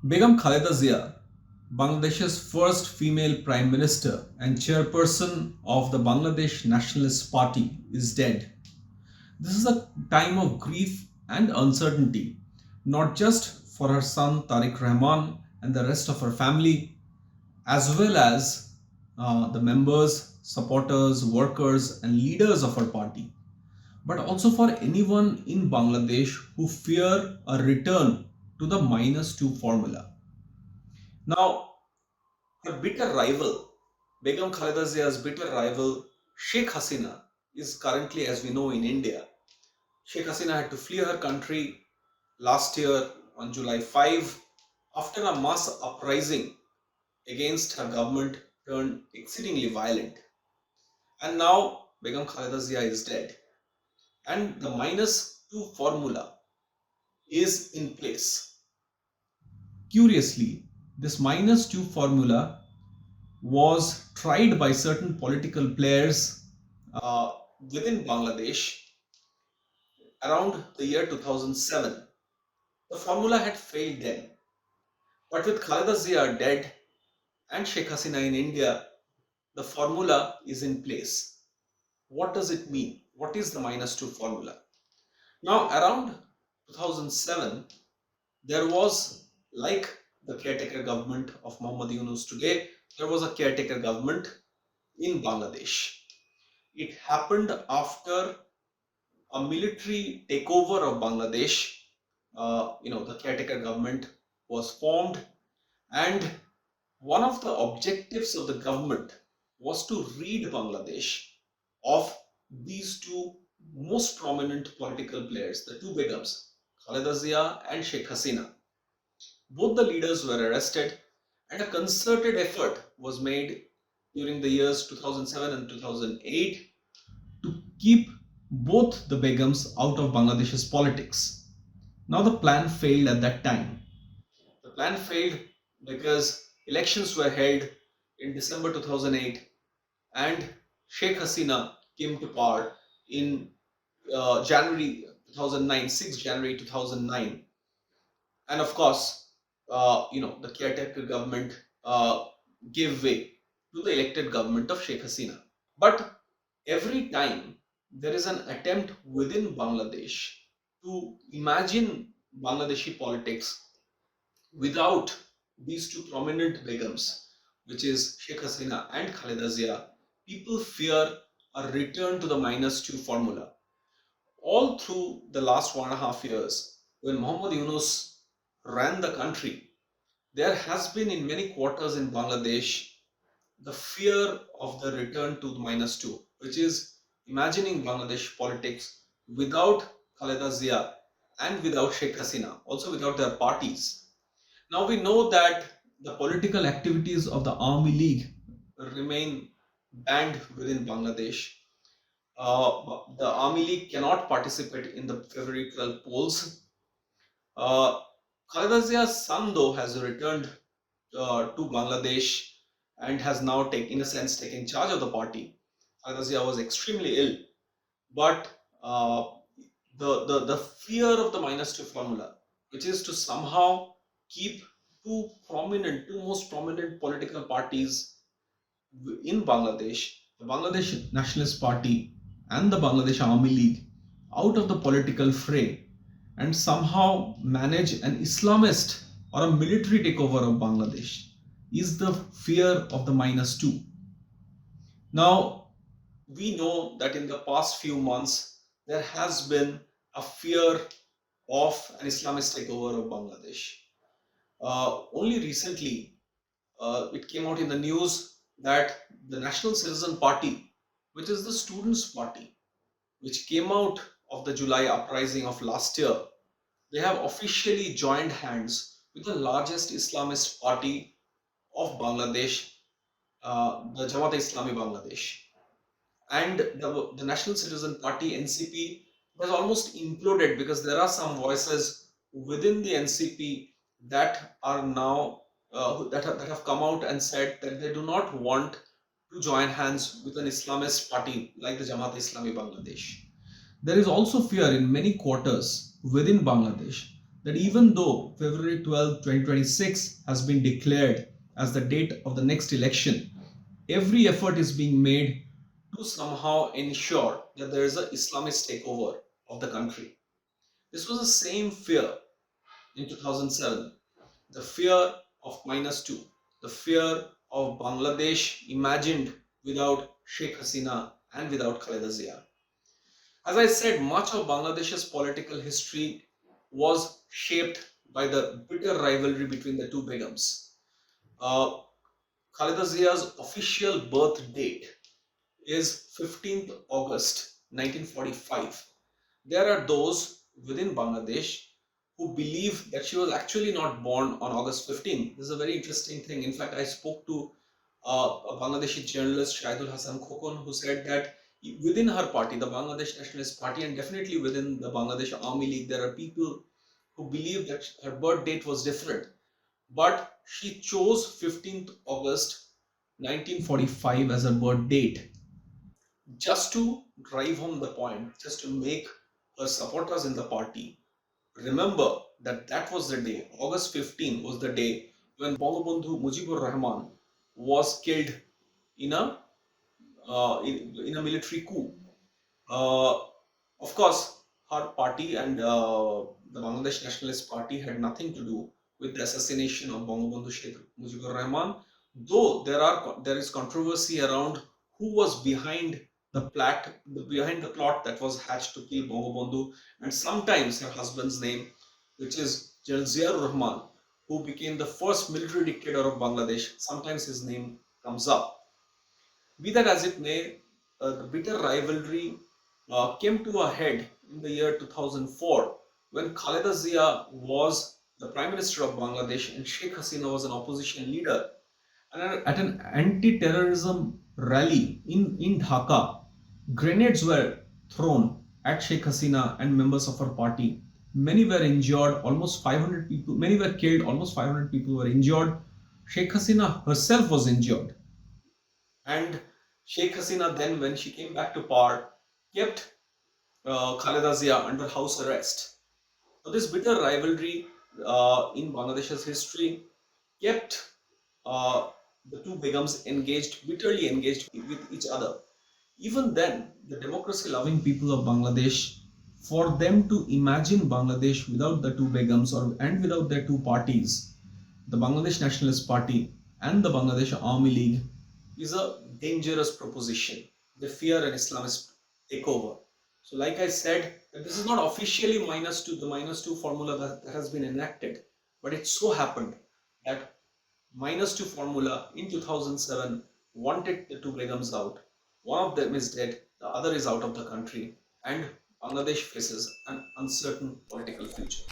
Begum Khaleda Zia, Bangladesh's first female prime minister and chairperson of the Bangladesh Nationalist Party, is dead. This is a time of grief and uncertainty, not just for her son Tarique Rahman and the rest of her family, as well as the members, supporters, workers, and leaders of her party, but also for anyone in Bangladesh who fear a return to the minus two formula. Now, her bitter rival, Begum Khaleda Zia's bitter rival, Sheikh Hasina, is currently, as we know, in India. Sheikh Hasina had to flee her country last year on July 5 after a mass uprising against her government turned exceedingly violent. And now Begum Khaleda Zia is dead. And the minus two formula is in place. Curiously, this minus two formula was tried by certain political players uh, within Bangladesh around the year 2007. The formula had failed then, but with Khaleda Zia dead and Sheikh Hasina in India, the formula is in place. What does it mean? What is the minus 2 formula? Now, around 2007, there was, like the caretaker government of Muhammad Yunus today, there was a caretaker government in Bangladesh. It happened after a military takeover of Bangladesh. The caretaker government was formed, and one of the objectives of the government was to rid Bangladesh of these two most prominent political players, the two begums, Khaleda Zia and Sheikh Hasina. Both the leaders were arrested, and a concerted effort was made during the years 2007 and 2008 to keep both the begums out of Bangladesh's politics. Now, the plan failed at that time. The plan failed because elections were held in December 2008 and Sheikh Hasina came to power in January 2009, 6 January 2009. And of course, the caretaker government gave way to the elected government of Sheikh Hasina. But every time there is an attempt within Bangladesh to imagine Bangladeshi politics without these two prominent begums, which is Sheikh Hasina and Khaleda Zia, people fear a return to the minus two formula. All through the last 1.5 years, when Muhammad Yunus ran the country, there has been in many quarters in Bangladesh the fear of the return to the minus two, which is imagining Bangladesh politics without Khaleda Zia and without Sheikh Hasina, also without their parties. Now we know that the political activities of the Army League remain banned within Bangladesh. The Army League cannot participate in the February 12 polls. Uh, Khaleda Zia's son, though, has returned to Bangladesh and has now, in a sense, taken charge of the party. Khaleda Zia was extremely ill, but the fear of the minus two formula, which is to somehow keep two most prominent political parties in Bangladesh, the Bangladesh Nationalist Party and the Bangladesh Army League, out of the political fray and somehow manage an Islamist or a military takeover of Bangladesh, is the fear of the minus two. Now, we know that in the past few months, there has been a fear of an Islamist takeover of Bangladesh. Only recently, it came out in the news that the National Citizen Party, which is the students' party, which came out of the July uprising of last year, they have officially joined hands with the largest Islamist party of Bangladesh, the Jamaat-e-Islami Bangladesh. And the National Citizen Party NCP has almost imploded because there are some voices within the NCP that are now that have come out and said that they do not want to join hands with an Islamist party like the Jamaat Islami Bangladesh. There is also fear in many quarters within Bangladesh that even though February 12, 2026 has been declared as the date of the next election, every effort is being made to somehow ensure that there is an Islamist takeover of the country. This was the same fear in 2007, the fear of -2, the fear of Bangladesh imagined without Sheikh Hasina and without Khaleda Zia. As I said, much of Bangladesh's political history was shaped by the bitter rivalry between the two begums. Uh, Khaleda Zia's official birth date is 15th August 1945. There are those within Bangladesh who believe that she was actually not born on August 15th. This is a very interesting thing. In fact, I spoke to a Bangladeshi journalist, Shahidul Hassan Khokon, who said that within her party, the Bangladesh Nationalist Party, and definitely within the Bangladesh Army League, there are people who believe that her birth date was different. But she chose 15th August 1945 as her birth date just to drive home the point, just to make her supporters in the party remember that that was the day, August 15 was the day when Bangabandhu Mujibur Rahman was killed in a military coup. Uh, of course, her party and the Bangladesh Nationalist Party had nothing to do with the assassination of Bangabandhu Sheikh Mujibur Rahman, though there is controversy around who was behind the plot that was hatched to kill Bangabandhu, and sometimes her husband's name, which is General Ziaur Rahman, who became the first military dictator of Bangladesh, sometimes his name comes up. Be that as it may, the bitter rivalry came to a head in the year 2004 when Khaleda Zia was the Prime Minister of Bangladesh and Sheikh Hasina was an opposition leader. And at an anti-terrorism rally in Dhaka, grenades were thrown at Sheikh Hasina and members of her party. Many were injured, almost 500 people, many were killed, almost 500 people were injured. Sheikh Hasina herself was injured. And Sheikh Hasina then, when she came back to power, kept Khaleda Zia under house arrest. So this bitter rivalry in Bangladesh's history kept the two begums bitterly engaged with each other. Even then, the democracy-loving people of Bangladesh, for them to imagine Bangladesh without the two begums and without their two parties, the Bangladesh Nationalist Party and the Bangladesh Army League, is a dangerous proposition. They fear an Islamist takeover. So, like I said, this is not officially -2, the -2 formula that has been enacted, but it so happened that -2 formula in 2007 wanted the two begums out. One of them is dead, the other is out of the country, and Bangladesh faces an uncertain political future.